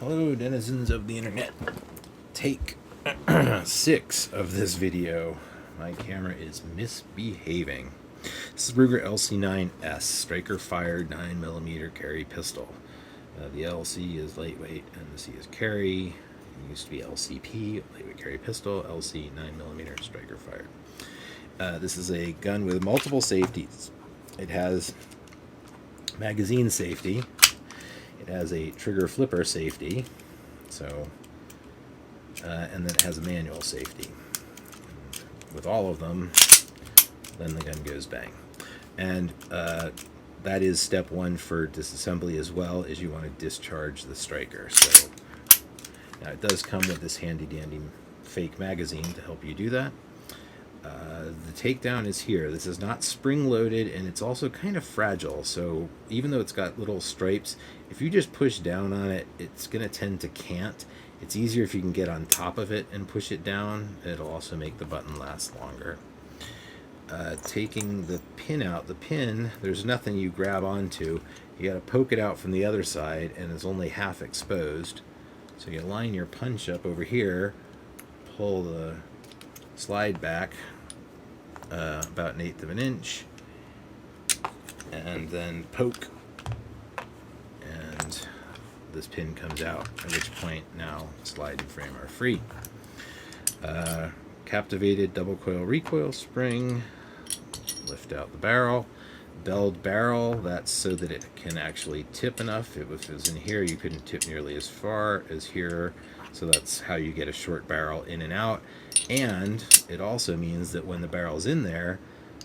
Hello, denizens of the internet. Take 6 of this video. My camera is misbehaving. This is Ruger LC9S, striker fired 9mm carry pistol. The LC is lightweight and the C is carry. It used to be LCP, lightweight carry pistol, LC 9mm striker fired. This is a gun with multiple safeties. It has magazine safety. It has a trigger flipper safety, and then it has a manual safety. With all of them, then the gun goes bang. And that is step 1 for disassembly as well, is you want to discharge the striker. So now it does come with this handy dandy fake magazine to help you do that. The takedown is here. This is not spring loaded, and it's also kind of fragile, so even though it's got little stripes, if you just push down on it, it's going to tend to cant. It's easier if you can get on top of it and push it down. It'll also make the button last longer. Taking the pin out, there's nothing you grab onto. You got to poke it out from the other side, and it's only half exposed. So you line your punch up over here, pull the slide back about 1/8 of an inch, and then poke, and this pin comes out, at which point now slide and frame are free. Captivated double coil recoil spring, lift out the barrel. Belled barrel, that's so that it can actually tip enough. If it was in here, you couldn't tip nearly as far as here, so that's how you get a short barrel in and out. And it also means that when the barrel's in there,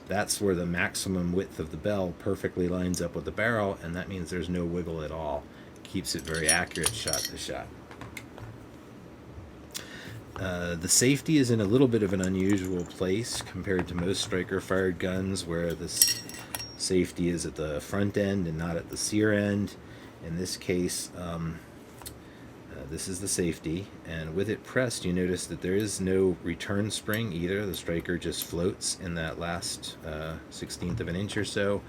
that's where the maximum width of the bell perfectly lines up with the barrel, and that means there's no wiggle at all. Keeps it very accurate shot to shot. The safety is in a little bit of an unusual place compared to most striker fired guns, where this safety is at the front end and not at the Sear end. In this case, this is the safety, and with it pressed, you notice that there is no return spring either. The striker just floats in that last 1/16 of an inch or so.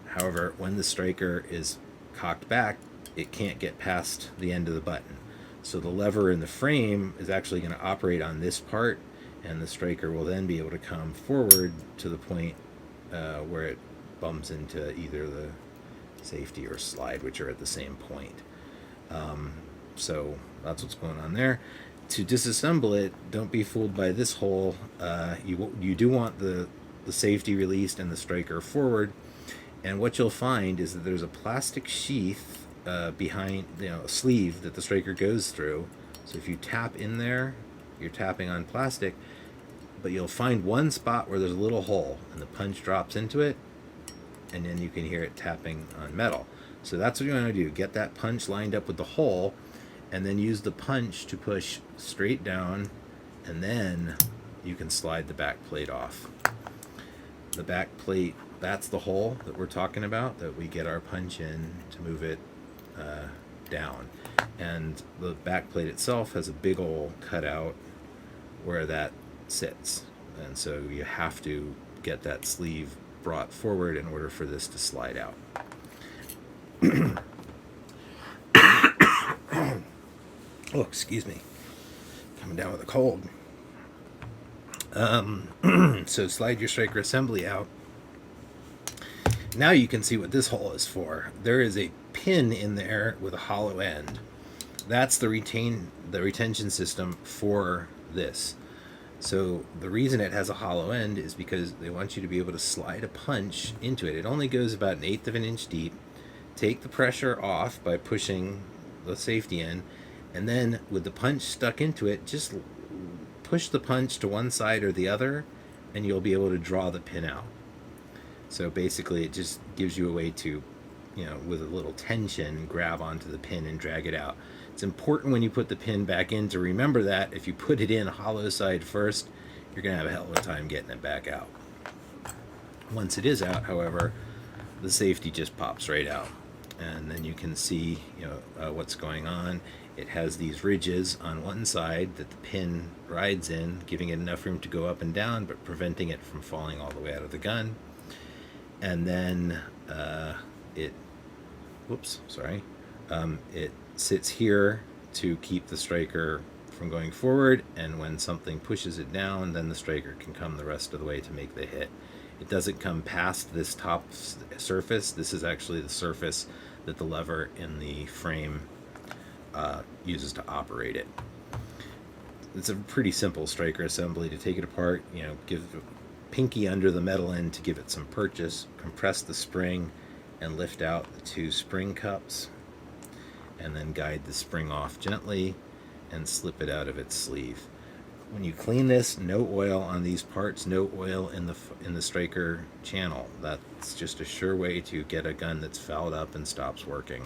However, when the striker is cocked back, it can't get past the end of the button. So the lever in the frame is actually going to operate on this part, and the striker will then be able to come forward to the point where it bumps into either the safety or slide, which are at the same point. So that's what's going on there. To disassemble it, don't be fooled by this hole. You do want the safety released and the striker forward, and what you'll find is that there's a plastic sheath behind, a sleeve that the striker goes through. So if you tap in there, you're tapping on plastic, but you'll find one spot where there's a little hole, and the punch drops into it, and then you can hear it tapping on metal. So that's what you want to do. Get that punch lined up with the hole, and then use the punch to push straight down, and then you can slide the back plate off. The back plate, that's the hole that we're talking about, that we get our punch in to move it down. And the back plate itself has a big old cutout where that sits, and so you have to get that sleeve brought forward in order for this to slide out. Oh, excuse me. Coming down with a cold. So slide your striker assembly out. Now you can see what this hole is for. There is a pin in there with a hollow end. That's the retention system for this. So the reason it has a hollow end is because they want you to be able to slide a punch into it. It only goes about 1/8 of an inch deep. Take the pressure off by pushing the safety in, and then with the punch stuck into it, just push the punch to one side or the other, and you'll be able to draw the pin out. So basically it just gives you a way to, with a little tension, grab onto the pin and drag it out. It's important when you put the pin back in to remember that if you put it in hollow side first, you're going to have a hell of a time getting it back out. Once it is out, however, the safety just pops right out, and then you can see what's going on. It has these ridges on one side that the pin rides in, giving it enough room to go up and down, but preventing it from falling all the way out of the gun. And then it sits here to keep the striker from going forward, and when something pushes it down, then the striker can come the rest of the way to make the hit. It doesn't come past this top surface. This is actually the surface that the lever in the frame uses to operate it. It's a pretty simple striker assembly. To take it apart, give pinky under the metal end to give it some purchase, compress the spring and lift out the two spring cups, and then guide the spring off gently and slip it out of its sleeve. When you clean this, no oil on these parts, no oil in the striker channel. That's just a sure way to get a gun that's fouled up and stops working.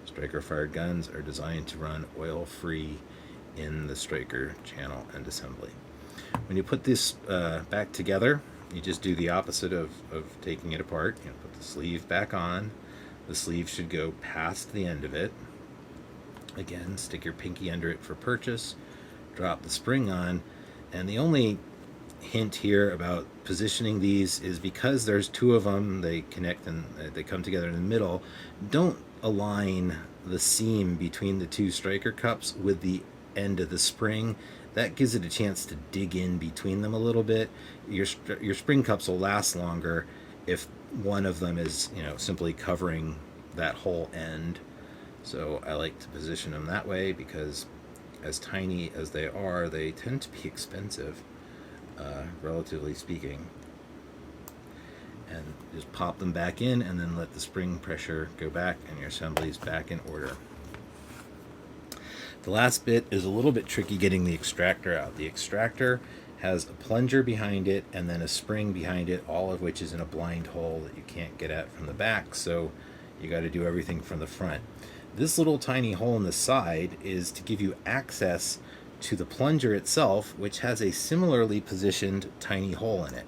Striker fired guns are designed to run oil-free in the striker channel and assembly. When you put this back together, you just do the opposite of taking it apart. Put the sleeve back on. The sleeve should go past the end of it. Again, stick your pinky under it for purchase, drop the spring on, and the only hint here about positioning these is because there's two of them, they connect and they come together in the middle. Don't align the seam between the two striker cups with the end of the spring. That gives it a chance to dig in between them a little bit. Your spring cups will last longer if one of them is simply covering that whole end. So I like to position them that way because as tiny as they are, they tend to be expensive, relatively speaking. And just pop them back in and then let the spring pressure go back and your assembly is back in order. The last bit is a little bit tricky, getting the extractor out. The extractor has a plunger behind it and then a spring behind it, all of which is in a blind hole that you can't get at from the back, so you got to do everything from the front. This little tiny hole in the side is to give you access to the plunger itself, which has a similarly positioned tiny hole in it.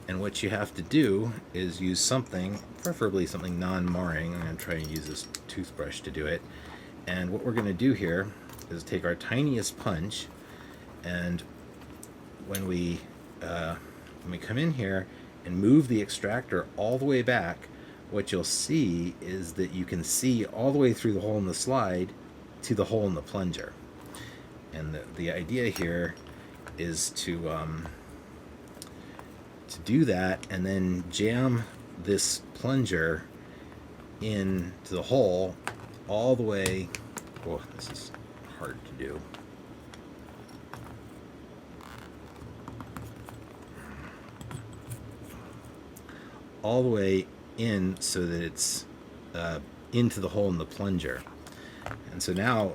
And what you have to do is use something, preferably something non-marring. I'm going to try and use this toothbrush to do it. And what we're going to do here is take our tiniest punch, and when we come in here and move the extractor all the way back, what you'll see is that you can see all the way through the hole in the slide to the hole in the plunger. And the idea here is to do that and then jam this plunger into the hole all the way. Oh, this is hard to do. All the way in so that it's into the hole in the plunger. And so now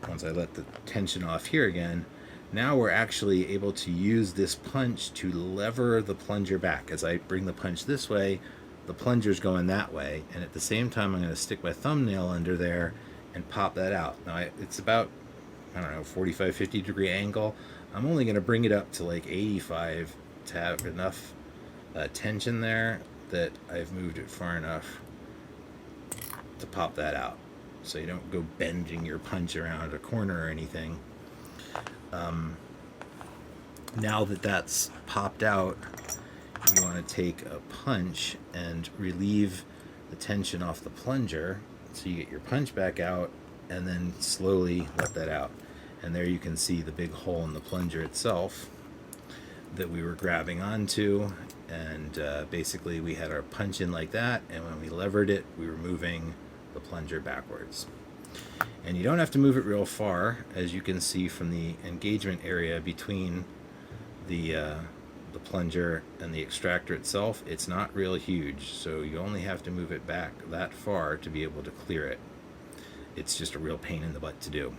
once I let the tension off here again, now we're actually able to use this punch to lever the plunger back. As I bring the punch this way, the plunger's going that way, and at the same time I'm going to stick my thumbnail under there and pop that out. Now it's about, 45-50 degree angle. I'm only going to bring it up to like 85 to have enough tension there that I've moved it far enough to pop that out, so you don't go bending your punch around a corner or anything. Now that that's popped out, you want to take a punch and relieve the tension off the plunger so you get your punch back out, and then slowly let that out. And there you can see the big hole in the plunger itself that we were grabbing onto, and basically we had our punch in like that, and when we levered it we were moving the plunger backwards. And you don't have to move it real far, as you can see from the engagement area between the plunger and the extractor itself. It's not real huge, so you only have to move it back that far to be able to clear it. It's just a real pain in the butt to do.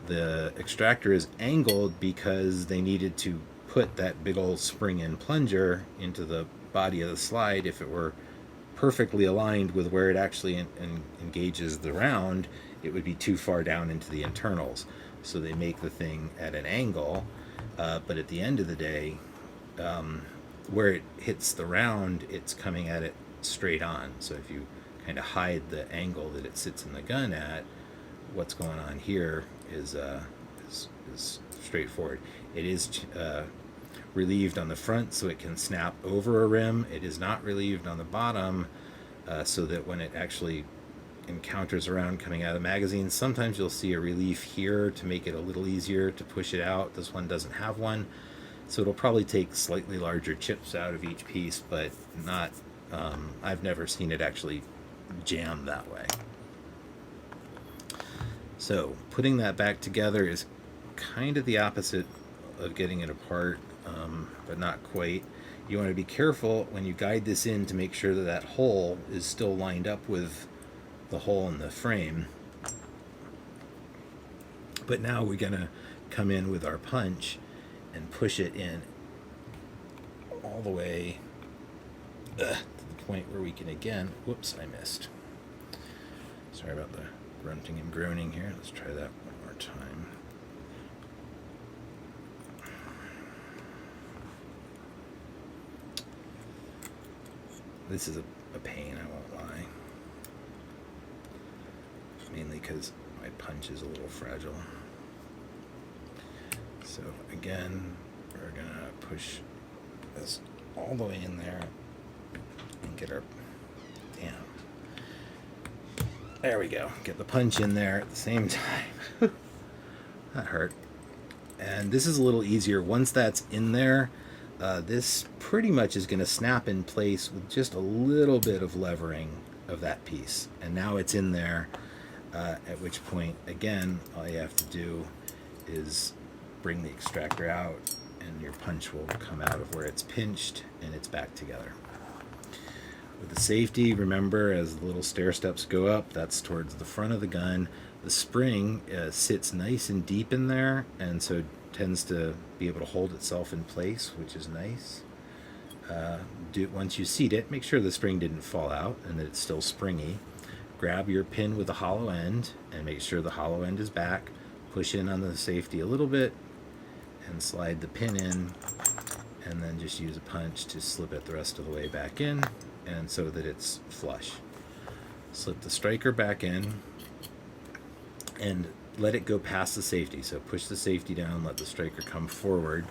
The extractor is angled because they needed to put that big old spring-in plunger into the body of the slide. If it were perfectly aligned with where it actually engages the round, it would be too far down into the internals. So they make the thing at an angle, but at the end of the day, where it hits the round, it's coming at it straight on. So if you kind of hide the angle that it sits in the gun at, what's going on here is straightforward. It is relieved on the front so it can snap over a rim. It is not relieved on the bottom so that when it actually and counters around coming out of the magazine. Sometimes you'll see a relief here to make it a little easier to push it out. This one doesn't have one, so it'll probably take slightly larger chips out of each piece, but not, I've never seen it actually jam that way. So putting that back together is kind of the opposite of getting it apart, but not quite. You want to be careful when you guide this in to make sure that that hole is still lined up with the hole in the frame. But now we're going to come in with our punch and push it in all the way to the point where we can again, whoops, I missed. Sorry about the grunting and groaning here. Let's try that one more time. This is a pain, I won't lie. Mainly because my punch is a little fragile. So again, we're gonna push this all the way in there and get our, damn. There we go. Get the punch in there at the same time. That hurt. And this is a little easier. Once that's in there, this pretty much is going to snap in place with just a little bit of levering of that piece. And now it's in there, at which point, again, all you have to do is bring the extractor out and your punch will come out of where it's pinched and it's back together. With the safety, remember, as the little stair steps go up, that's towards the front of the gun. The spring sits nice and deep in there, and so tends to be able to hold itself in place, which is nice. Once you seat it, make sure the spring didn't fall out and that it's still springy. Grab your pin with the hollow end and make sure the hollow end is back. Push in on the safety a little bit and slide the pin in, and then just use a punch to slip it the rest of the way back in, and so that it's flush. Slip the striker back in and let it go past the safety. So push the safety down, let the striker come forward,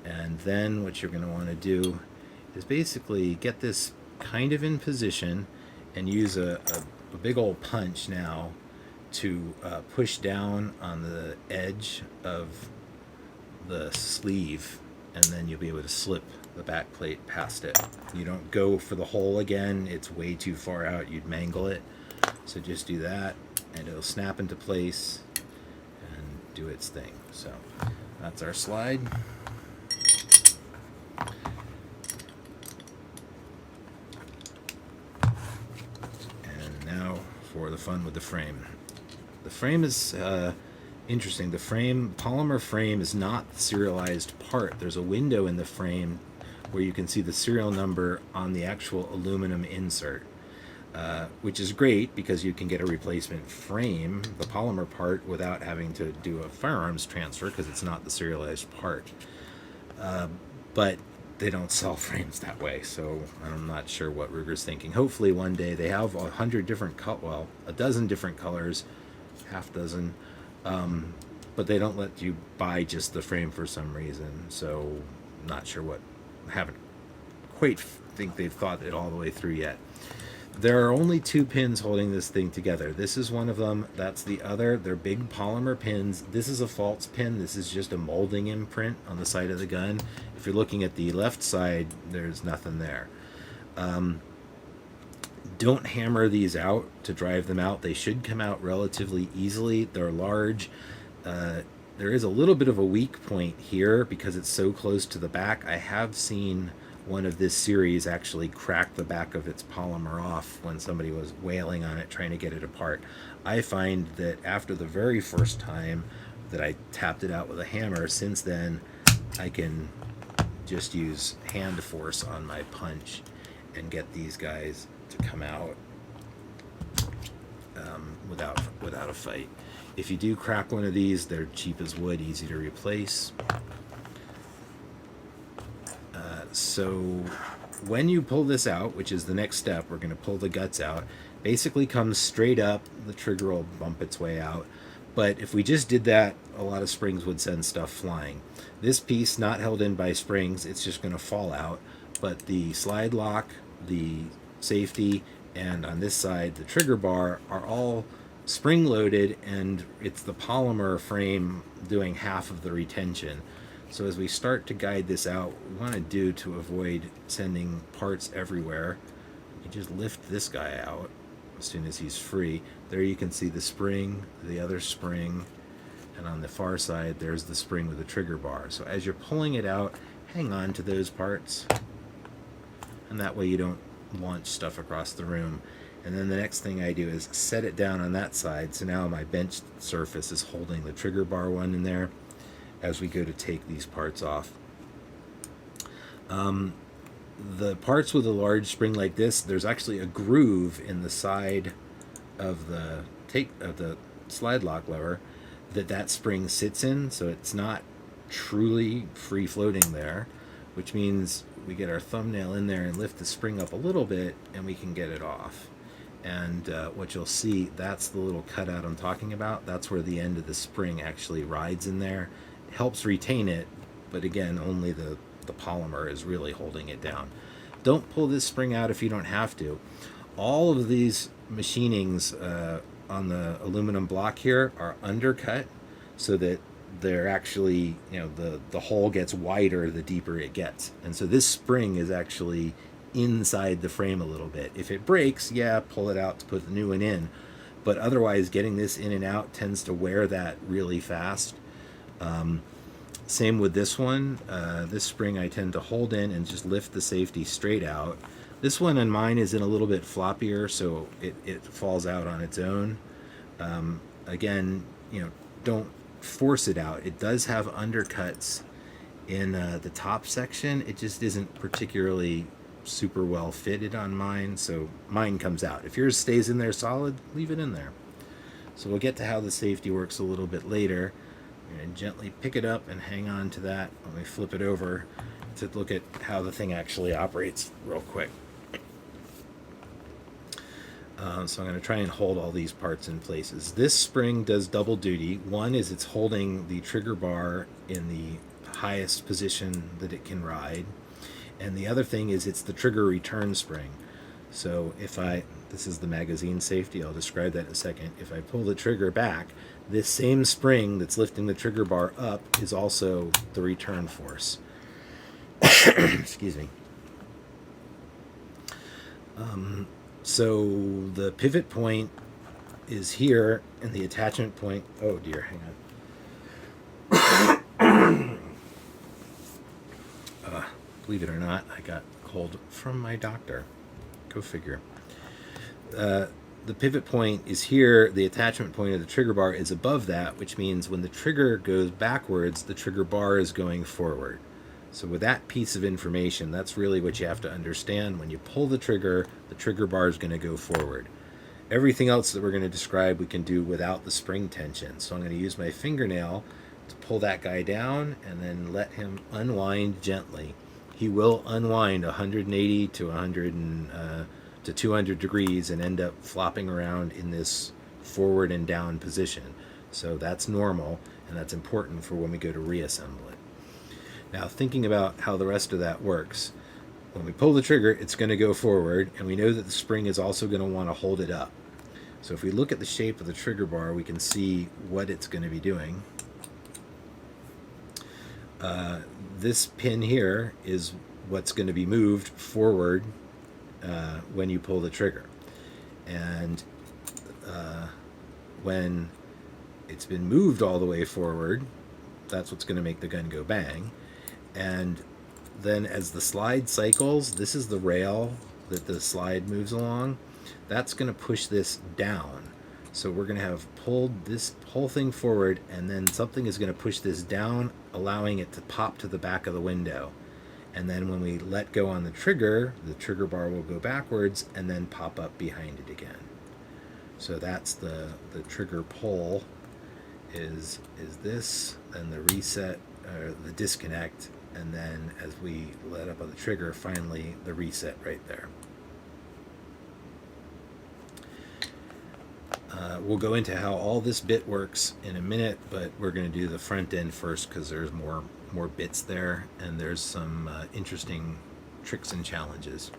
and then what you're going to want to do is basically get this kind of in position and use a big old punch now to push down on the edge of the sleeve, and then you'll be able to slip the back plate past it. You don't go for the hole again, it's way too far out, you'd mangle it. So just do that and it'll snap into place and do its thing. So that's our slide. And now for the fun with the frame. The frame is interesting. The frame, polymer frame, is not the serialized part. There's a window in the frame where you can see the serial number on the actual aluminum insert. Which is great because you can get a replacement frame, the polymer part, without having to do a firearms transfer because it's not the serialized part. But they don't sell frames that way, so I'm not sure what Ruger's thinking. Hopefully one day they have 100 different, well, a dozen different colors, half dozen, but they don't let you buy just the frame for some reason, so not sure what, haven't quite think they've thought it all the way through yet. There are only two pins holding this thing together. This is one of them, that's the other. They're big polymer pins. This is a false pin. This is just a molding imprint on the side of the gun. If you're looking at the left side, there's nothing there. Don't hammer these out to drive them out. They should come out relatively easily. They're large. There is a little bit of a weak point here because it's so close to the back. I have seen one of this series actually crack the back of its polymer off when somebody was wailing on it trying to get it apart. I find that after the very first time that I tapped it out with a hammer, since then I can just use hand force on my punch and get these guys to come out without a fight. If you do crack one of these, they're cheap as wood, easy to replace. So when you pull this out, which is the next step, we're going to pull the guts out. Basically comes straight up, the trigger will bump its way out. But if we just did that, a lot of springs would send stuff flying. This piece, not held in by springs, it's just going to fall out. But the slide lock, the safety, and on this side the trigger bar are all spring loaded, and it's the polymer frame doing half of the retention. So as we start to guide this out, what we want to do to avoid sending parts everywhere, you can just lift this guy out as soon as he's free. There you can see the spring, the other spring, and on the far side there's the spring with the trigger bar. So as you're pulling it out, hang on to those parts, and that way you don't launch stuff across the room. And then the next thing I do is set it down on that side, so now my bench surface is holding the trigger bar one in there as we go to take these parts off. The parts with a large spring like this, there's actually a groove in the side of the slide lock lever that spring sits in, so it's not truly free floating there, which means we get our thumbnail in there and lift the spring up a little bit and we can get it off. And what you'll see, that's the little cutout I'm talking about. That's where the end of the spring actually rides in there. It helps retain it, but again, only the polymer is really holding it down. Don't pull this spring out if you don't have to. All of these machinings on the aluminum block here are undercut so that they're actually, the hole gets wider the deeper it gets. And so this spring is actually inside the frame a little bit. If it breaks, yeah, pull it out to put the new one in. But otherwise, getting this in and out tends to wear that really fast. Same with this one. This spring I tend to hold in and just lift the safety straight out. This one on mine is in a little bit floppier, so it falls out on its own. Again, don't force it out. It does have undercuts in the top section. It just isn't particularly super well fitted on mine, so mine comes out. If yours stays in there solid, leave it in there. So we'll get to how the safety works a little bit later. And gently pick it up and hang on to that when we flip it over to look at how the thing actually operates real quick. So I'm going to try and hold all these parts in places. This spring does double duty. One is it's holding the trigger bar in the highest position that it can ride. And the other thing is it's the trigger return spring. So this is the magazine safety, I'll describe that in a second. If I pull the trigger back, this same spring that's lifting the trigger bar up is also the return force. Excuse me. So the pivot point is here, and the attachment point, oh dear, hang on. Believe it or not, I got a cold from my doctor. Go figure. The pivot point is here. The attachment point of the trigger bar is above that, which means when the trigger goes backwards, the trigger bar is going forward. So with that piece of information, that's really what you have to understand. When you pull the trigger bar is going to go forward. Everything else that we're going to describe we can do without the spring tension. So I'm going to use my fingernail to pull that guy down and then let him unwind gently. He will unwind 180 to 200 degrees and end up flopping around in this forward and down position. So that's normal, and that's important for when we go to reassemble it. Now, thinking about how the rest of that works, when we pull the trigger, it's going to go forward, and we know that the spring is also going to want to hold it up. So if we look at the shape of the trigger bar, we can see what it's going to be doing. This pin here is what's going to be moved forward when you pull the trigger. And when it's been moved all the way forward, that's what's going to make the gun go bang. And then as the slide cycles, this is the rail that the slide moves along. That's going to push this down. So we're going to have pulled this whole thing forward, and then something is going to push this down, allowing it to pop to the back of the window. And then when we let go on the trigger bar will go backwards and then pop up behind it again. So that's the trigger pull is this, and the reset, or the disconnect, and then as we let up on the trigger, finally the reset right there. We'll go into how all this bit works in a minute, but we're going to do the front end first because there's more bits there, and there's some interesting tricks and challenges.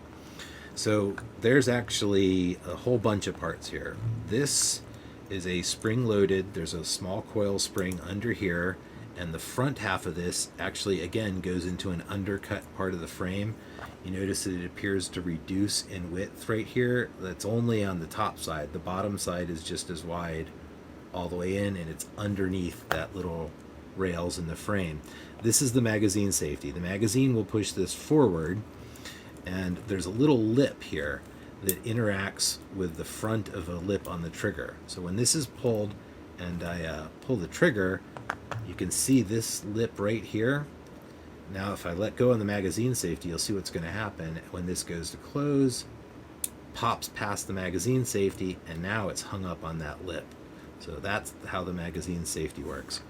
So there's actually a whole bunch of parts here. This is a spring-loaded, there's a small coil spring under here, and the front half of this actually, again, goes into an undercut part of the frame. You notice that it appears to reduce in width right here. That's only on the top side. The bottom side is just as wide all the way in, and it's underneath that little rails in the frame. This is the magazine safety. The magazine will push this forward, and there's a little lip here that interacts with the front of a lip on the trigger. So when this is pulled and I pull the trigger, you can see this lip right here. Now if I let go on the magazine safety, you'll see what's going to happen. When this goes to close, pops past the magazine safety, and now it's hung up on that lip. So that's how the magazine safety works.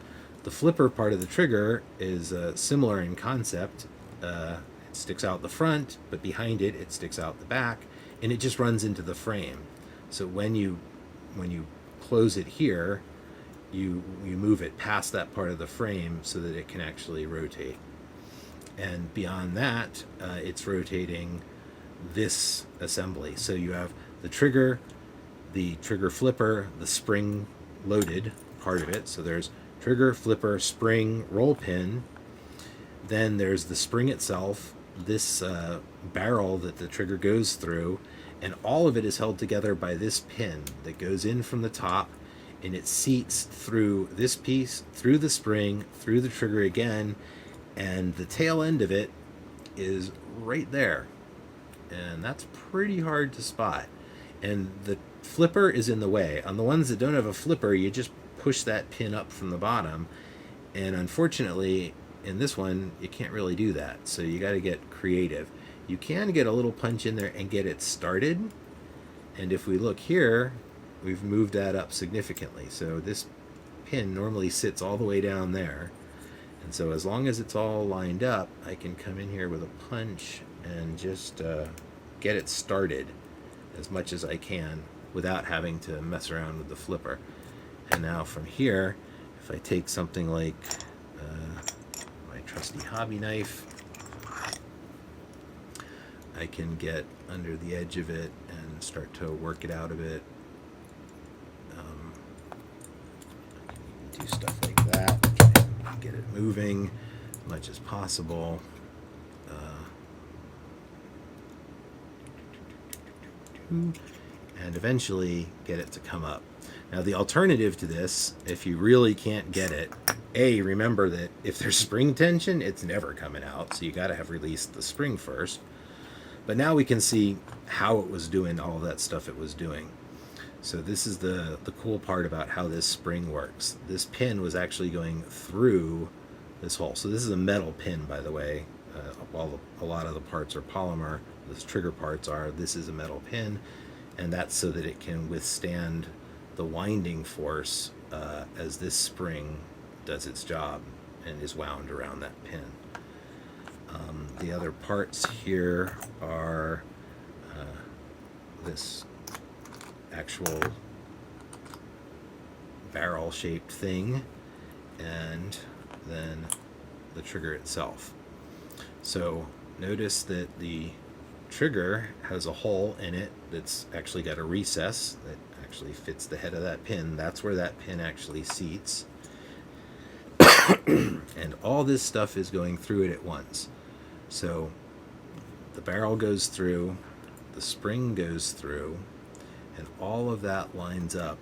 The flipper part of the trigger is similar in concept. It sticks out the front, but behind it, it sticks out the back, and it just runs into the frame. So when you close it here, you move it past that part of the frame so that it can actually rotate. And beyond that, it's rotating this assembly. So you have the trigger flipper, the spring loaded part of it. So there's trigger, flipper, spring, roll pin. Then there's the spring itself, this barrel that the trigger goes through, and all of it is held together by this pin that goes in from the top, and it seats through this piece, through the spring, through the trigger again, and the tail end of it is right there. And that's pretty hard to spot. And the flipper is in the way. On the ones that don't have a flipper, you just push that pin up from the bottom, and unfortunately in this one you can't really do that, so you got to get creative. You can get a little punch in there and get it started, and if we look here, we've moved that up significantly. So this pin normally sits all the way down there, and so as long as it's all lined up, I can come in here with a punch and just get it started as much as I can without having to mess around with the flipper. And now from here, if I take something like my trusty hobby knife, I can get under the edge of it and start to work it out a bit. I can do stuff like that, get it moving as much as possible. And eventually get it to come up. Now the alternative to this, if you really can't get it, remember that if there's spring tension, it's never coming out, so you got to have released the spring first. But now we can see how it was doing all that stuff it was doing. So this is the cool part about how this spring works. This pin was actually going through this hole. So this is a metal pin, by the way. While a lot of the parts are polymer, the trigger parts are, this is a metal pin, and that's so that it can withstand the winding force as this spring does its job and is wound around that pin. The other parts here are this actual barrel shaped thing, and then the trigger itself. So notice that the trigger has a hole in it that's actually got a recess that actually fits the head of that pin. That's where that pin actually seats. And all this stuff is going through it at once. So the barrel goes through, the spring goes through, and all of that lines up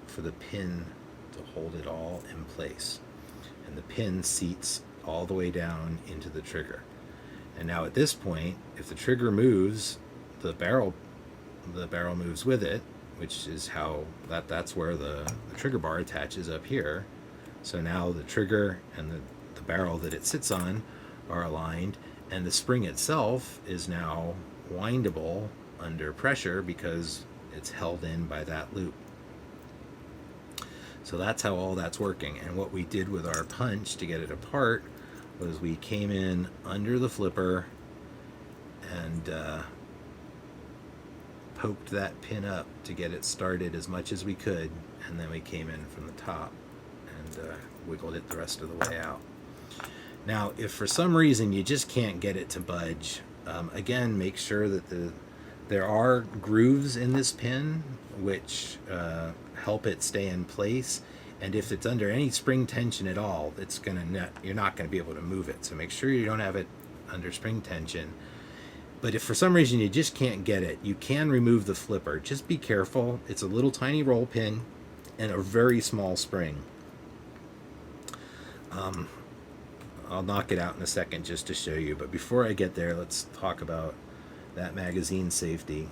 for the pin to hold it all in place. And the pin seats all the way down into the trigger. And now at this point, if the trigger moves, the barrel moves with it, which is how that's where the trigger bar attaches up here. So now the trigger and the barrel that it sits on are aligned, and the spring itself is now windable under pressure because it's held in by that loop. So that's how all that's working. And what we did with our punch to get it apart was we came in under the flipper and poked that pin up to get it started as much as we could, and then we came in from the top and wiggled it the rest of the way out. Now, if for some reason you just can't get it to budge, Again, make sure that there are grooves in this pin which help it stay in place. And if it's under any spring tension at all, you're not going to be able to move it. So make sure you don't have it under spring tension. But if for some reason you just can't get it, you can remove the flipper. Just be careful. It's a little tiny roll pin and a very small spring. I'll knock it out in a second just to show you. But before I get there, let's talk about that magazine safety.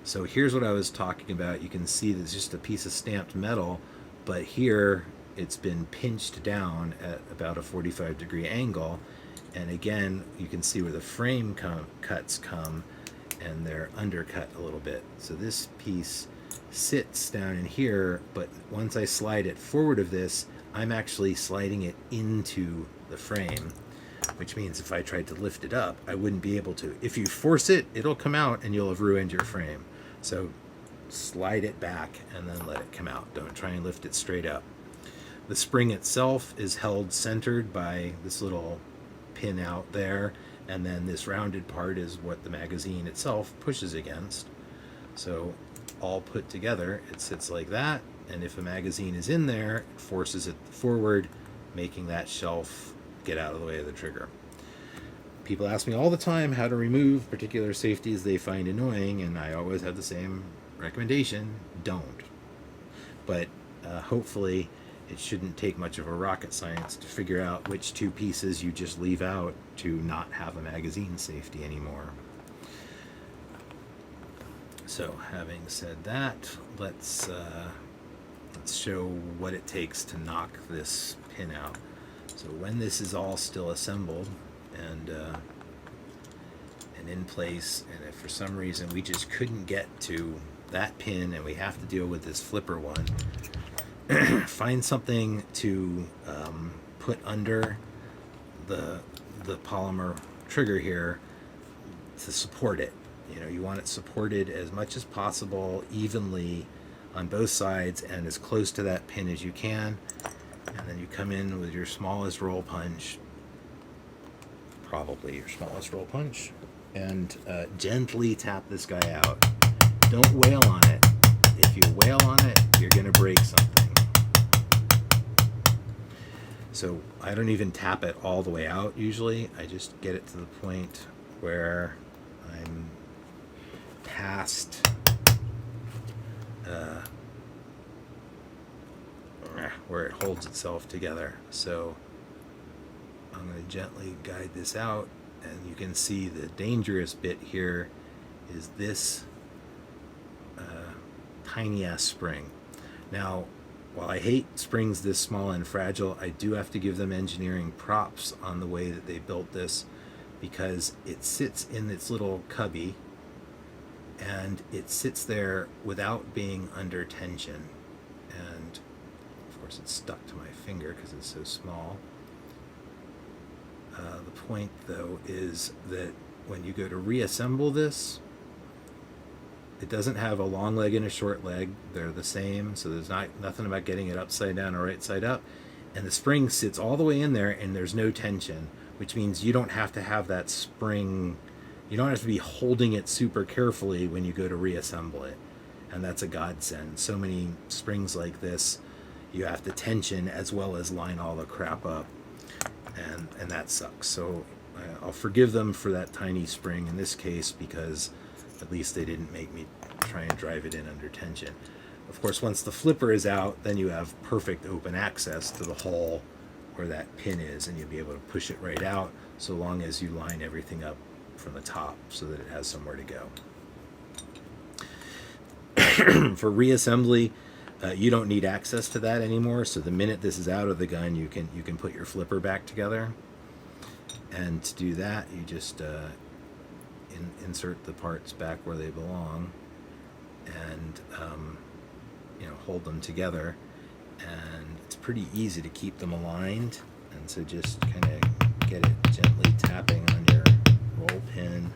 So here's what I was talking about. You can see there's just a piece of stamped metal, but here it's been pinched down at about a 45-degree angle. And again, you can see where the frame cuts come, and they're undercut a little bit. So this piece sits down in here, but once I slide it forward of this, I'm actually sliding it into the frame, which means if I tried to lift it up, I wouldn't be able to. If you force it, it'll come out and you'll have ruined your frame. So slide it back and then let it come out. Don't try and lift it straight up. The spring itself is held centered by this little pin out there, and then this rounded part is what the magazine itself pushes against. So all put together, it sits like that, and if a magazine is in there, it forces it forward, making that shelf get out of the way of the trigger. People ask me all the time how to remove particular safeties they find annoying, and I always have the same recommendation: don't. But hopefully it shouldn't take much of a rocket science to figure out which two pieces you just leave out to not have a magazine safety anymore. So having said that, let's show what it takes to knock this pin out. So when this is all still assembled and in place, and if for some reason we just couldn't get to that pin and we have to deal with this flipper one, find something to put under the polymer trigger here to support it. You know, you want it supported as much as possible, evenly on both sides and as close to that pin as you can. And then you come in with your smallest roll punch, probably your smallest roll punch, and gently tap this guy out. Don't wail on it. If you wail on it, you're going to break something. So I don't even tap it all the way out usually. I just get it to the point where I'm past where it holds itself together. So I'm going to gently guide this out, and you can see the dangerous bit here is this tiny ass spring. Now, while I hate springs this small and fragile, I do have to give them engineering props on the way that they built this, because it sits in its little cubby and it sits there without being under tension. And of course it's stuck to my finger because it's so small. The point though is that when you go to reassemble this, it doesn't have a long leg and a short leg. They're the same, so there's nothing about getting it upside down or right side up. And the spring sits all the way in there and there's no tension, which means you don't have to have that spring, you don't have to be holding it super carefully when you go to reassemble it. And that's a godsend. So many springs like this, you have to tension as well as line all the crap up. And that sucks. So I'll forgive them for that tiny spring in this case, because at least they didn't make me try and drive it in under tension. Of course, once the flipper is out, then you have perfect open access to the hole where that pin is, and you'll be able to push it right out, so long as you line everything up from the top so that it has somewhere to go. For reassembly, you don't need access to that anymore, so the minute this is out of the gun, you can put your flipper back together. And to do that, you just insert the parts back where they belong, and hold them together. And it's pretty easy to keep them aligned, and so just kind of get it gently tapping on your roll pin,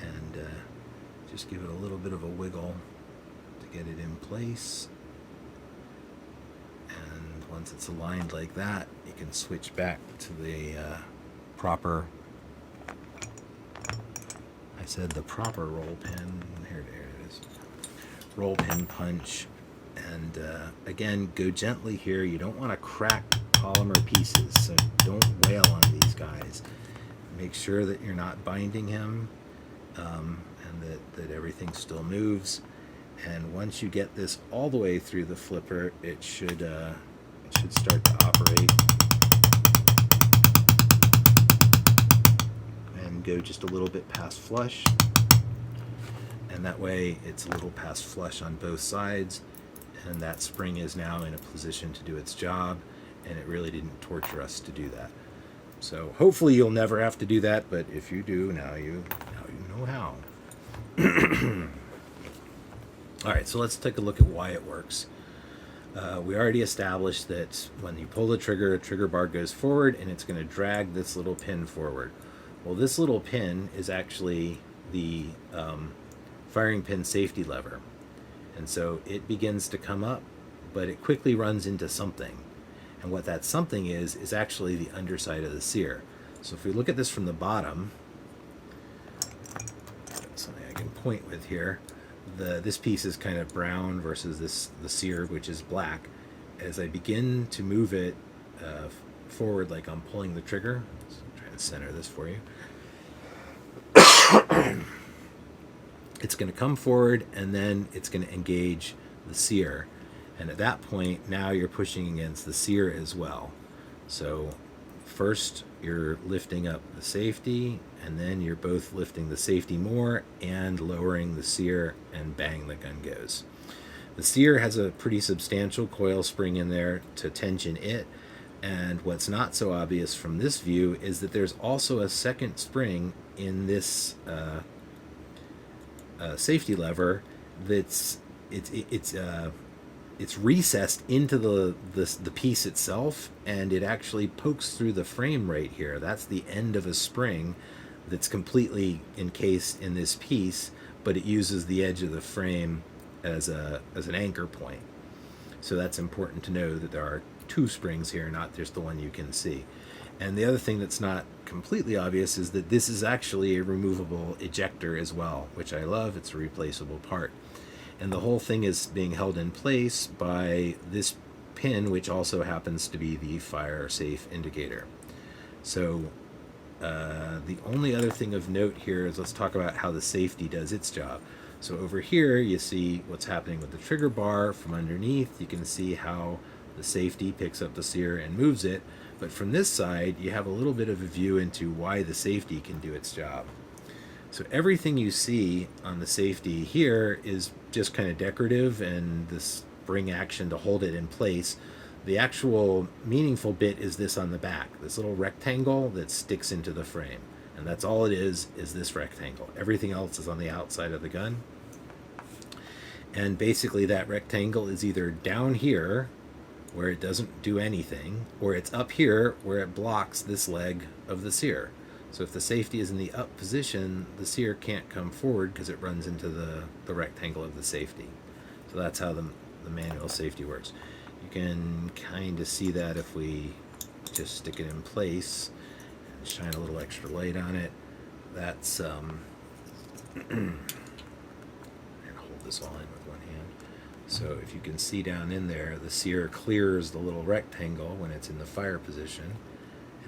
and just give it a little bit of a wiggle to get it in place. And once it's aligned like that, you can switch back to the proper I said the proper roll pin. Here it is. Roll pin punch. And again, go gently here. You don't want to crack polymer pieces, so don't wail on these guys. Make sure that you're not binding him, and that everything still moves. And once you get this all the way through the flipper, it should start to operate and go just a little bit past flush. And that way it's a little past flush on both sides, and that spring is now in a position to do its job, and it really didn't torture us to do that. So hopefully you'll never have to do that, but if you do, now you know how. All right, so let's take a look at why it works. We already established that when you pull the trigger bar goes forward, and it's going to drag this little pin forward. Well, this little pin is actually the firing pin safety lever. And so it begins to come up, but it quickly runs into something. And what that something is actually the underside of the Sear. So if we look at this from the bottom, something I can point with here, this piece is kind of brown versus the Sear, which is black. As I begin to move it forward, like I'm pulling the trigger, so I'm trying to center this for you. It's going to come forward, and then it's going to engage the Sear. And at that point, now you're pushing against the Sear as well. So first you're lifting up the safety, and then you're both lifting the safety more and lowering the Sear, and bang, the gun goes. The Sear has a pretty substantial coil spring in there to tension it. And what's not so obvious from this view is that there's also a second spring in this safety lever that's it's recessed into the piece itself, and it actually pokes through the frame right here. That's the end of a spring that's completely encased in this piece, but it uses the edge of the frame as an anchor point. So that's important to know, that there are two springs here, not just the one you can see. And the other thing that's not completely obvious is that this is actually a removable ejector as well, which I love. It's a replaceable part. And the whole thing is being held in place by this pin, which also happens to be the fire safe indicator. So the only other thing of note here is let's talk about how the safety does its job. So over here you see what's happening with the trigger bar. From underneath you can see how the safety picks up the Sear and moves it. But from this side you have a little bit of a view into why the safety can do its job. So everything you see on the safety here is just kind of decorative and this spring action to hold it in place. The actual meaningful bit is this on the back, this little rectangle that sticks into the frame. And that's all it is this rectangle. Everything else is on the outside of the gun. And basically that rectangle is either down here, where it doesn't do anything, or it's up here where it blocks this leg of the Sear. So if the safety is in the up position, the Sear can't come forward because it runs into the rectangle of the safety. So that's how the manual safety works. You can kind of see that if we just stick it in place and shine a little extra light on it. That's and hold this all in with one hand. So if you can see down in there, the Sear clears the little rectangle when it's in the fire position,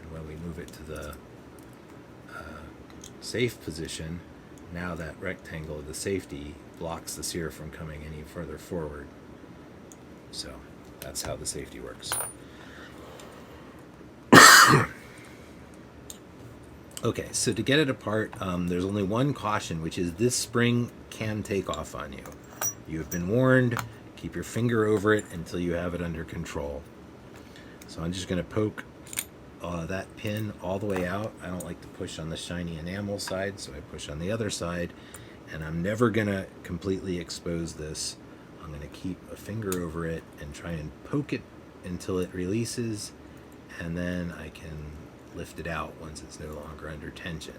and when we move it to the safe position, now that rectangle of the safety blocks the Sear from coming any further forward. So that's how the safety works. Okay, so to get it apart, there's only one caution, which is this spring can take off on you. You have been warned. Keep your finger over it until you have it under control. So I'm just going to poke that pin all the way out. I don't like to push on the shiny enamel side, so I push on the other side. And I'm never going to completely expose this. I'm going to keep a finger over it and try and poke it until it releases, and then I can lift it out once it's no longer under tension.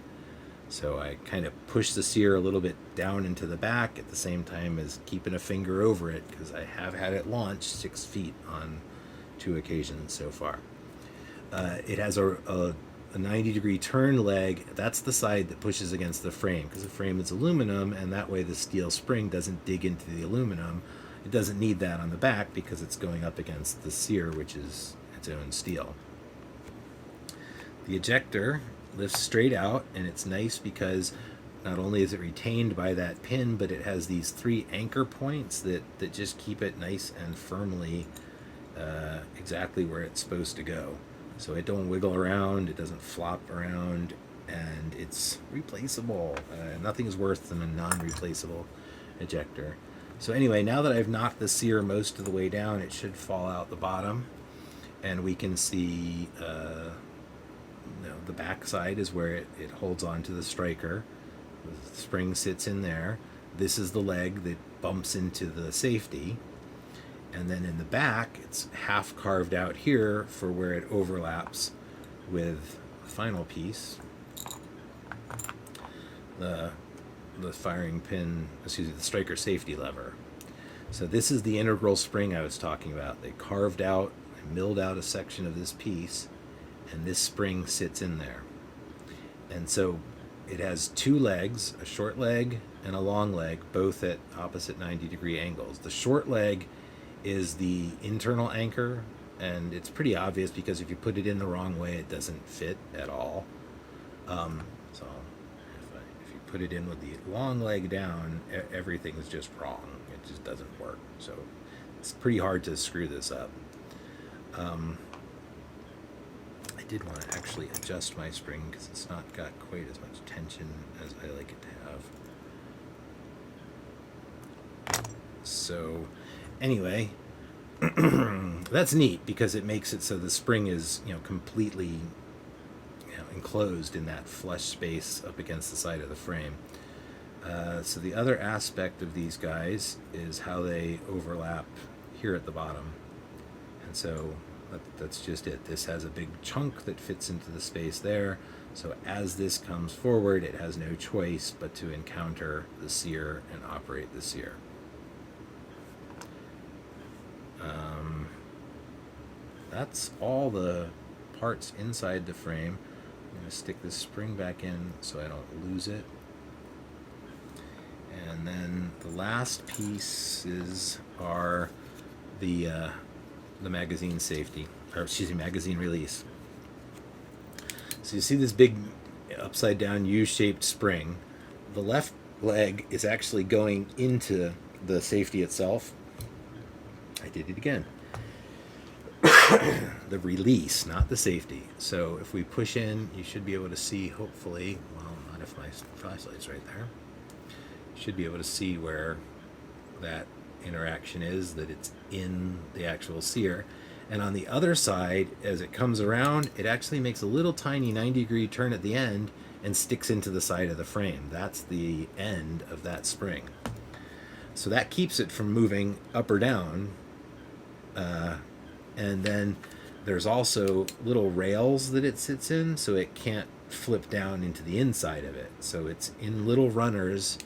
So I kind of push the Sear a little bit down into the back at the same time as keeping a finger over it, because I have had it launched 6 feet on 2 occasions so far. It has a a 90-degree turn leg, that's the side that pushes against the frame, because the frame is aluminum, and that way the steel spring doesn't dig into the aluminum. It doesn't need that on the back because it's going up against the Sear, which is its own steel. The ejector lifts straight out, and it's nice because not only is it retained by that pin, but it has these 3 anchor points that just keep it nice and firmly exactly where it's supposed to go. So it don't wiggle around, it doesn't flop around, and it's replaceable. Nothing is worse than a non-replaceable ejector. So anyway, now that I've knocked the Sear most of the way down, it should fall out the bottom, and we can see the back side is where it holds on to the striker. The spring sits in there. This is the leg that bumps into the safety. And then in the back, it's half carved out here for where it overlaps with the final piece. The firing pin, the striker safety lever. So this is the integral spring I was talking about. They carved out and milled out a section of this piece, and this spring sits in there. And so it has 2 legs, a short leg and a long leg, both at opposite 90-degree angles. The short leg is the internal anchor, and it's pretty obvious because if you put it in the wrong way, it doesn't fit at all. So if you put it in with the long leg down, everything is just wrong. It just doesn't work. So it's pretty hard to screw this up. I did want to actually adjust my spring because it's not got quite as much tension as I like it to have. So anyway, that's neat because it makes it so the spring is, completely, enclosed in that flush space up against the side of the frame. So the other aspect of these guys is how they overlap here at the bottom. And so that's just it. This has a big chunk that fits into the space there. So as this comes forward, it has no choice but to encounter the Sear and operate the Sear. That's all the parts inside the frame. I'm going to stick this spring back in so I don't lose it. And then the last pieces are the magazine safety, or magazine release. So you see this big upside down U-shaped spring. The left leg is actually going into the safety itself. I did it again. The release, not the safety. So if we push in, you should be able to see, hopefully, well, not if my flashlight's right there. You should be able to see where that interaction is, that it's in the actual Sear. And on the other side, as it comes around, it actually makes a little tiny 90-degree turn at the end and sticks into the side of the frame. That's the end of that spring. So that keeps it from moving up or down. And then there's also little rails that it sits in, so it can't flip down into the inside of it. So it's in little runners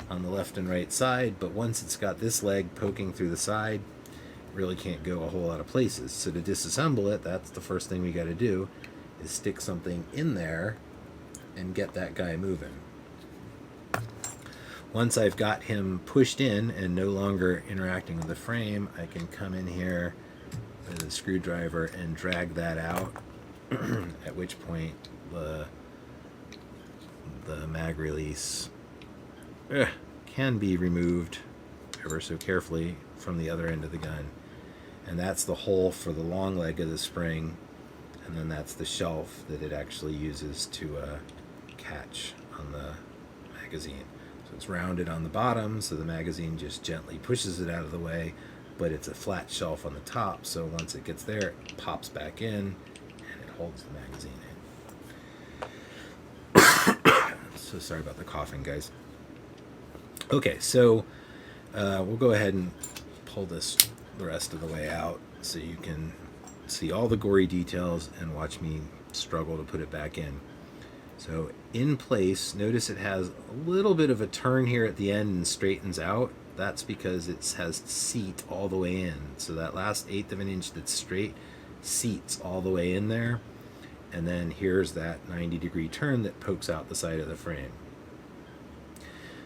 on the left and right side, but once it's got this leg poking through the side, it really can't go a whole lot of places. So to disassemble it, that's the first thing we got to do, is stick something in there and get that guy moving. Once I've got him pushed in and no longer interacting with the frame, I can come in here with a screwdriver and drag that out, at which point the mag release can be removed ever so carefully from the other end of the gun. And that's the hole for the long leg of the spring, and then that's the shelf that it actually uses to catch on the magazine. So it's rounded on the bottom, so the magazine just gently pushes it out of the way, but it's a flat shelf on the top, so once it gets there, it pops back in, and it holds the magazine in. So sorry about the coughing, guys. Okay, so we'll go ahead and pull this the rest of the way out so you can see all the gory details and watch me struggle to put it back in. So in place, notice it has a little bit of a turn here at the end and straightens out. That's because it has seat all the way in. So that last 1/8 of an inch that's straight seats all the way in there. and then here's that 90-degree turn that pokes out the side of the frame.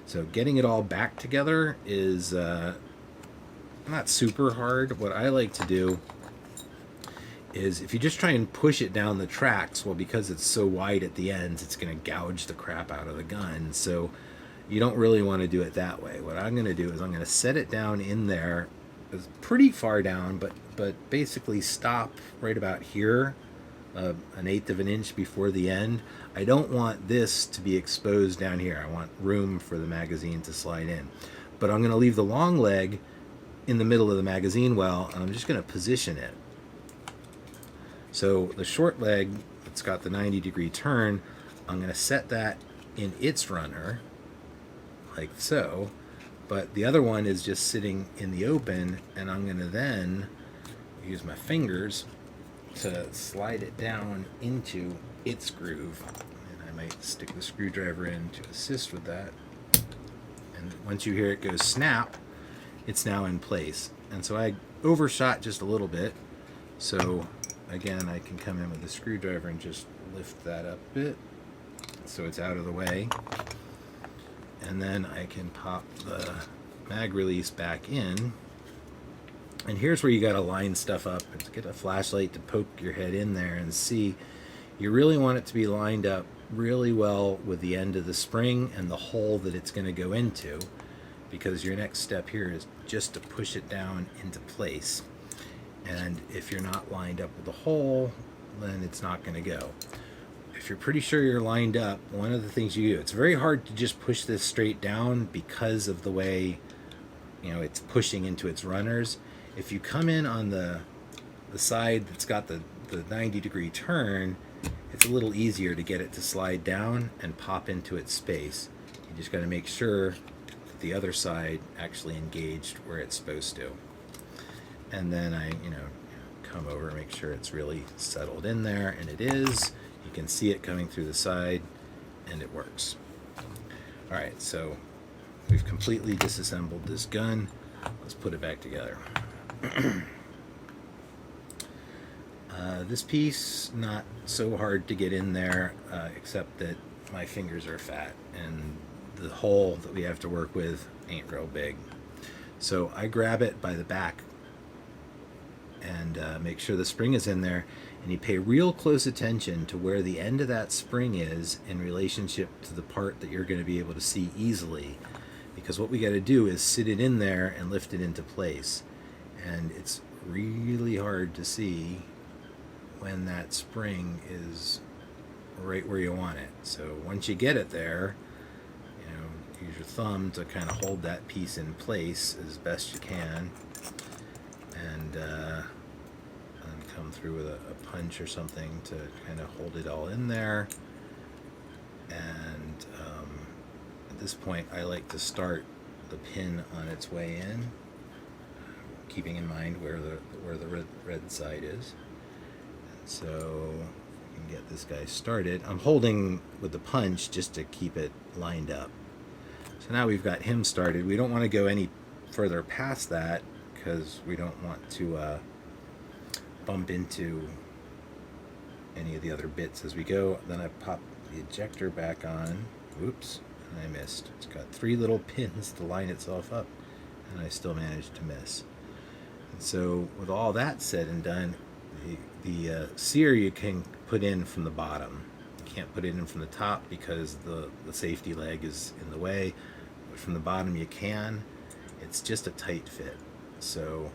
So getting it all back together is not super hard. What I like to do is, if you just try and push it down the tracks, well, because it's so wide at the ends, it's going to gouge the crap out of the gun. So you don't really want to do it that way. What I'm going to do is I'm going to set it down in there. It's pretty far down, but basically stop right about here, 1/8 of an inch before the end. I don't want this to be exposed down here. I want room for the magazine to slide in. But I'm going to leave the long leg in the middle of the magazine well, and I'm just going to position it. So the short leg that's got the 90-degree turn, I'm going to set that in its runner, like so. But the other one is just sitting in the open, and I'm going to then use my fingers to slide it down into its groove. And I might stick the screwdriver in to assist with that. And once you hear it go snap, it's now in place. And so I overshot just a little bit. So again, I can come in with the screwdriver and just lift that up a bit so it's out of the way. And then I can pop the mag release back in. And here's where you got to line stuff up. Get a flashlight to poke your head in there and see. You really want it to be lined up really well with the end of the spring and the hole that it's going to go into, because your next step here is just to push it down into place. And if you're not lined up with the hole, then it's not going to go. If you're pretty sure you're lined up, one of the things you do, it's very hard to just push this straight down because of the way, it's pushing into its runners. If you come in on the side that's got the 90-degree turn, it's a little easier to get it to slide down and pop into its space. You just got to make sure that the other side actually engaged where it's supposed to. And then I, come over and make sure it's really settled in there, and it is. You can see it coming through the side, and it works. All right, so we've completely disassembled this gun. Let's put it back together. This piece, not so hard to get in there, except that my fingers are fat, and the hole that we have to work with ain't real big. So I grab it by the back and make sure the spring is in there, and you pay real close attention to where the end of that spring is in relationship to the part that you're going to be able to see easily, because what we got to do is sit it in there and lift it into place, and it's really hard to see when that spring is right where you want it. So once you get it there, use your thumb to kind of hold that piece in place as best you can, and come through with a punch or something to kind of hold it all in there. And at this point, I like to start the pin on its way in, keeping in mind where the red side is. And so we can get this guy started. I'm holding with the punch just to keep it lined up. So now we've got him started. We don't want to go any further past that because we don't want to bump into any of the other bits as we go. Then I pop the ejector back on. Whoops, and I missed. It's got 3 little pins to line itself up, and I still managed to miss. And so with all that said and done, the Sear you can put in from the bottom. You can't put it in from the top because the safety leg is in the way, but from the bottom you can. It's just a tight fit, so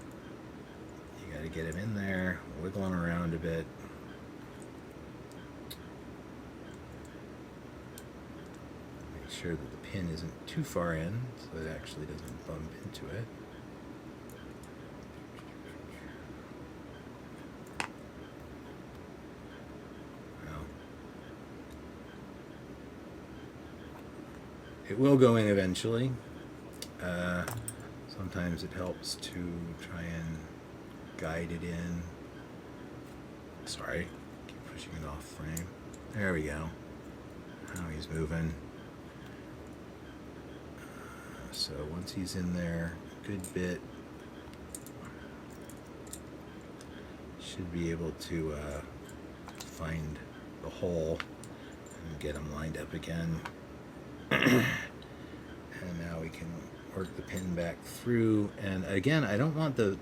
you got to get him in there, wiggle him around a bit. Make sure that the pin isn't too far in so it actually doesn't bump into it. It will go in eventually. Sometimes it helps to try and guide it in. Sorry, keep pushing it off frame. There we go. Now he's moving. So once he's in there a good bit, should be able to find the hole and get them lined up again. And now we can work the pin back through. And again, I don't want the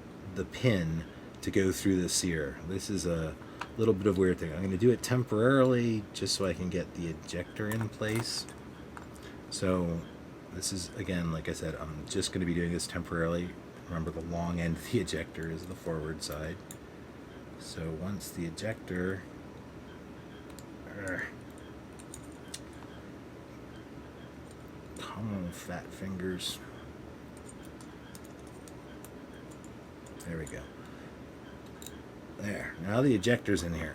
pin to go through the sear. This is a little bit of a weird thing. I'm going to do it temporarily just so I can get the ejector in place. So this is, again, like I said, I'm just going to be doing this temporarily. Remember, the long end of the ejector is the forward side. So once the ejector, come on, fat fingers. There we go. There. Now the ejector's in here.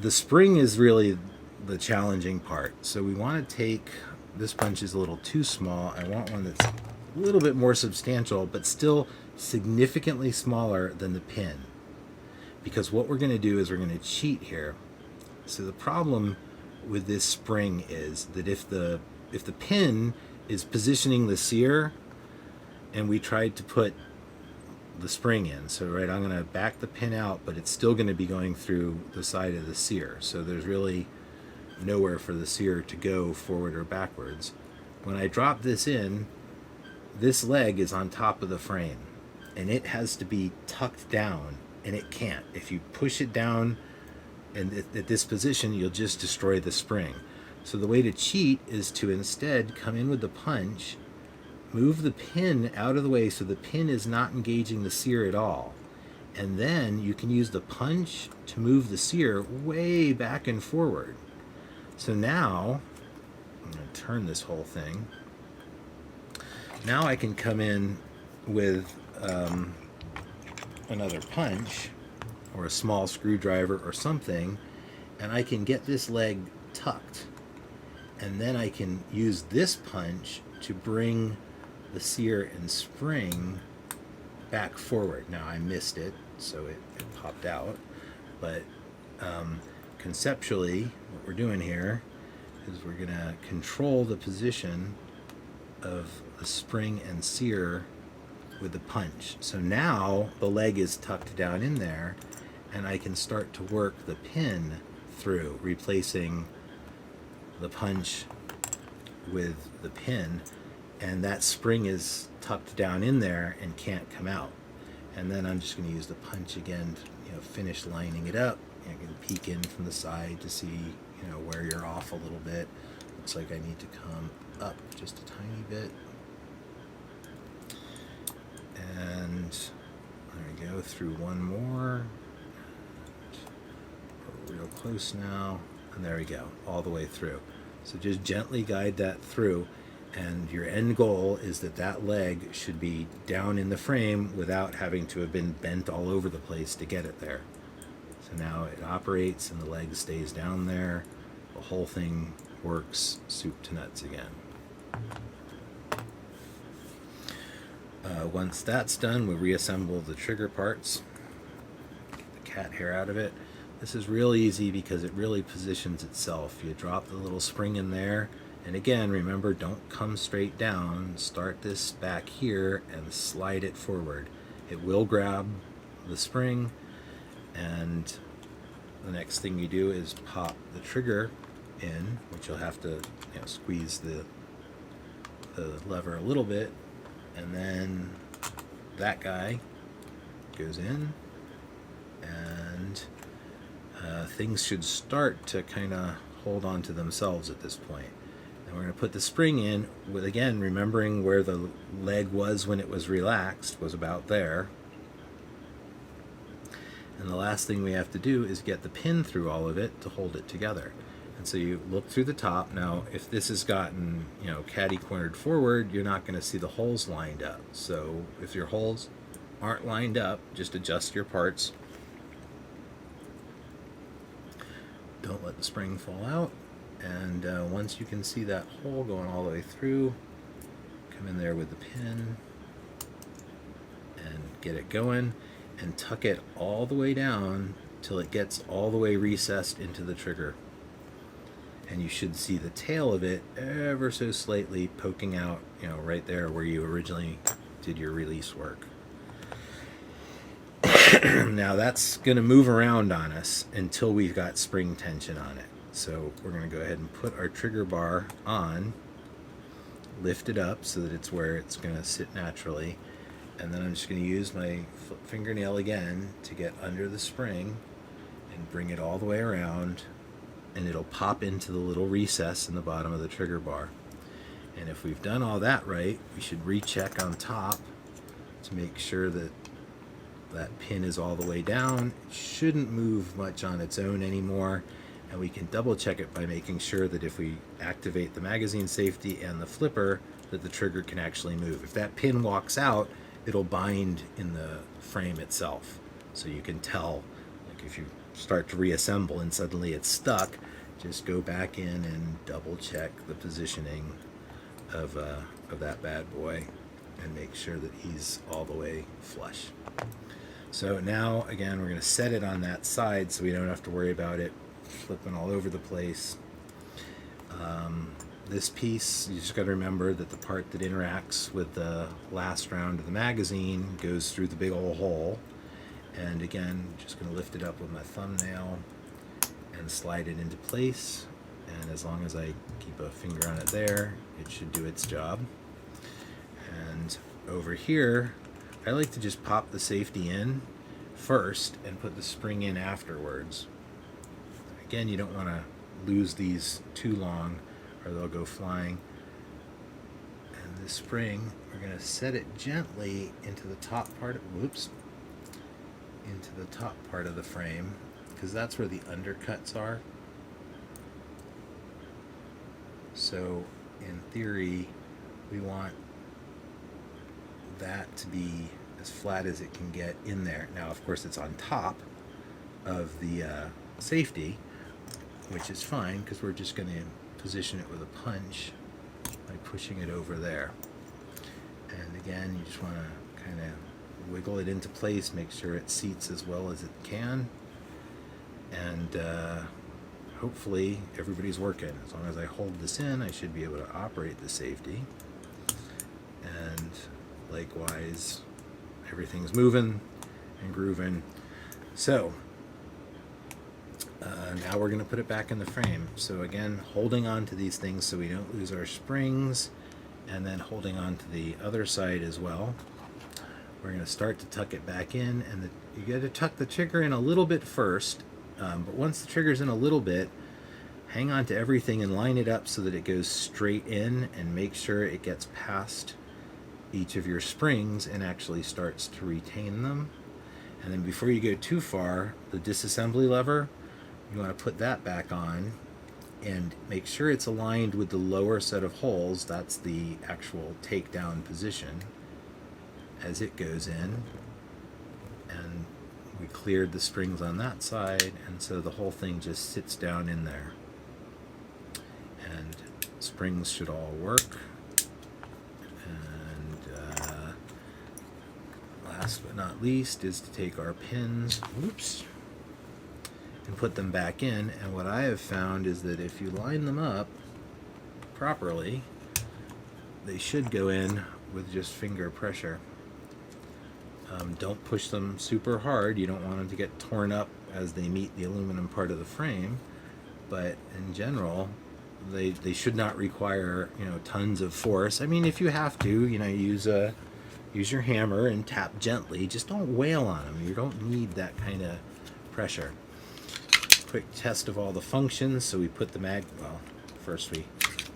The spring is really the challenging part. So we want to take, this punch is a little too small. I want one that's a little bit more substantial, but still significantly smaller than the pin. Because what we're going to do is we're going to cheat here. So the problem with this spring is that if the pin is positioning the sear and we tried to put the spring in, so right, I'm going to back the pin out, but it's still going to be going through the side of the sear. So there's really nowhere for the sear to go forward or backwards. When I drop this in, this leg is on top of the frame and it has to be tucked down, and it can't. If you push it down and at this position, you'll just destroy the spring. So the way to cheat is to instead come in with the punch, move the pin out of the way so the pin is not engaging the sear at all. And then you can use the punch to move the sear way back and forward. So now, I'm going to turn this whole thing. Now I can come in with another punch or a small screwdriver or something, and I can get this leg tucked. And then I can use this punch to bring the sear and spring back forward. Now I missed it, so it popped out. But conceptually, what we're doing here is we're going to control the position of the spring and sear with the punch. So now the leg is tucked down in there, and I can start to work the pin through, replacing the punch with the pin, and that spring is tucked down in there and can't come out. And then I'm just going to use the punch again to finish lining it up. I can peek in from the side to see where you're off a little bit. Looks like I need to come up just a tiny bit. And there we go, through one more. We're real close now. And there we go, all the way through. So just gently guide that through, and your end goal is that that leg should be down in the frame without having to have been bent all over the place to get it there. So now it operates and the leg stays down there. The whole thing works soup to nuts again. Once that's done, we reassemble the trigger parts. Get the cat hair out of it. This is real easy because it really positions itself. You drop the little spring in there, and again, remember, don't come straight down. Start this back here and slide it forward. It will grab the spring, and the next thing you do is pop the trigger in, which you'll have to squeeze the lever a little bit, and then that guy goes in, and things should start to kind of hold on to themselves at this point. And we're going to put the spring in with, again, remembering where the leg was when it was relaxed, was about there. And the last thing we have to do is get the pin through all of it to hold it together. And so you look through the top. Now, if this has gotten, catty-cornered forward, you're not going to see the holes lined up. So if your holes aren't lined up, just adjust your parts. Don't let the spring fall out. And once you can see that hole going all the way through, come in there with the pin and get it going, and tuck it all the way down till it gets all the way recessed into the trigger. And you should see the tail of it ever so slightly poking out, right there where you originally did your release work. Now that's going to move around on us until we've got spring tension on it. So we're going to go ahead and put our trigger bar on, lift it up so that it's where it's going to sit naturally, and then I'm just going to use my fingernail again to get under the spring and bring it all the way around, and it'll pop into the little recess in the bottom of the trigger bar. And if we've done all that right, we should recheck on top to make sure that that pin is all the way down. It shouldn't move much on its own anymore, and we can double check it by making sure that if we activate the magazine safety and the flipper, that the trigger can actually move. If that pin walks out, it'll bind in the frame itself. So you can tell, like if you start to reassemble and suddenly it's stuck, just go back in and double check the positioning of that bad boy and make sure that he's all the way flush. So now again we're going to set it on that side so we don't have to worry about it flipping all over the place. This piece, you just got to remember that the part that interacts with the last round of the magazine goes through the big old hole. And again, just going to lift it up with my thumbnail and slide it into place. And as long as I keep a finger on it there, it should do its job. And over here, I like to just pop the safety in first and put the spring in afterwards. Again, you don't want to lose these too long or they'll go flying. And the spring, we're going to set it gently into the top part of, into the top part of the frame, because that's where the undercuts are. So in theory, we want that to be as flat as it can get in there. Now, of course, it's on top of the safety, which is fine because we're just going to position it with a punch by pushing it over there. And again, you just want to kind of wiggle it into place, make sure it seats as well as it can, and hopefully everybody's working. As long as I hold this in, I should be able to operate the safety. And likewise, everything's moving and grooving. So now we're going to put it back in the frame. So again, holding on to these things so we don't lose our springs, and then holding on to the other side as well. We're going to start to tuck it back in, and you got to tuck the trigger in a little bit first, but once the trigger's in a little bit, hang on to everything and line it up so that it goes straight in, and make sure it gets past each of your springs and actually starts to retain them. And then before you go too far, the disassembly lever, you want to put that back on and make sure it's aligned with the lower set of holes. That's the actual takedown position as it goes in. And we cleared the springs on that side, and so the whole thing just sits down in there. And springs should all work. And last but not least is to take our pins, and put them back in. And what I have found is that if you line them up properly, they should go in with just finger pressure. Don't push them super hard. You don't want them to get torn up as they meet the aluminum part of the frame, but in general, they should not require, tons of force. I mean, if you have to, use your hammer and tap gently. Just don't wail on them. You don't need that kind of pressure. Quick test of all the functions. So we put the first we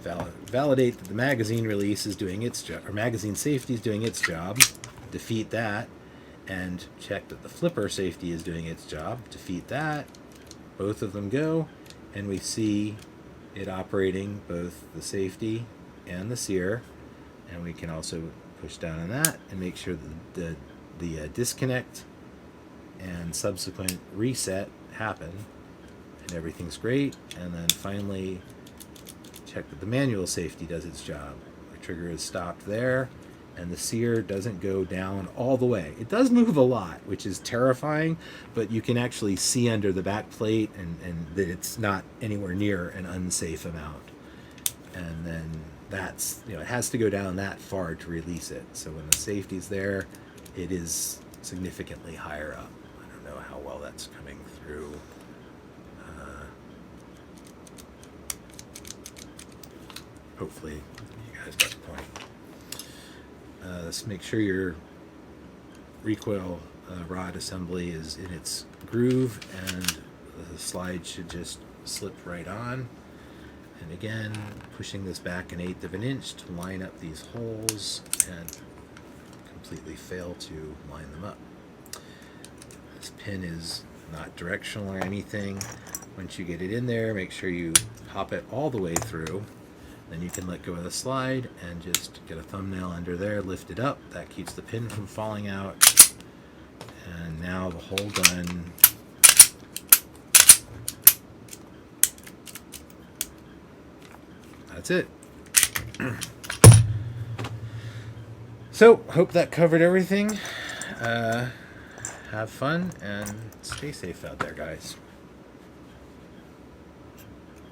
validate that the magazine release is doing its job, or magazine safety is doing its job. Defeat that, and check that the flipper safety is doing its job. Defeat that. Both of them go, and we see it operating both the safety and the Sear. And we can also push down on that and make sure that the disconnect and subsequent reset happen, and everything's great. And then finally check that the manual safety does its job. The trigger is stopped there, and the Sear doesn't go down all the way. It does move a lot, which is terrifying, but you can actually see under the back plate and that it's not anywhere near an unsafe amount. And then that's, it has to go down that far to release it. So when the safety's there, it is significantly higher up. I don't know how well that's coming through. Hopefully you guys got the point. Let's make sure your recoil rod assembly is in its groove, and the slide should just slip right on. And again, pushing this back 1/8 of an inch to line up these holes, and completely fail to line them up. This pin is not directional or anything. Once you get it in there, make sure you pop it all the way through. Then you can let go of the slide and just get a thumbnail under there, lift it up. That keeps the pin from falling out. And now the whole gun that's it. So, hope that covered everything. Have fun and stay safe out there, guys.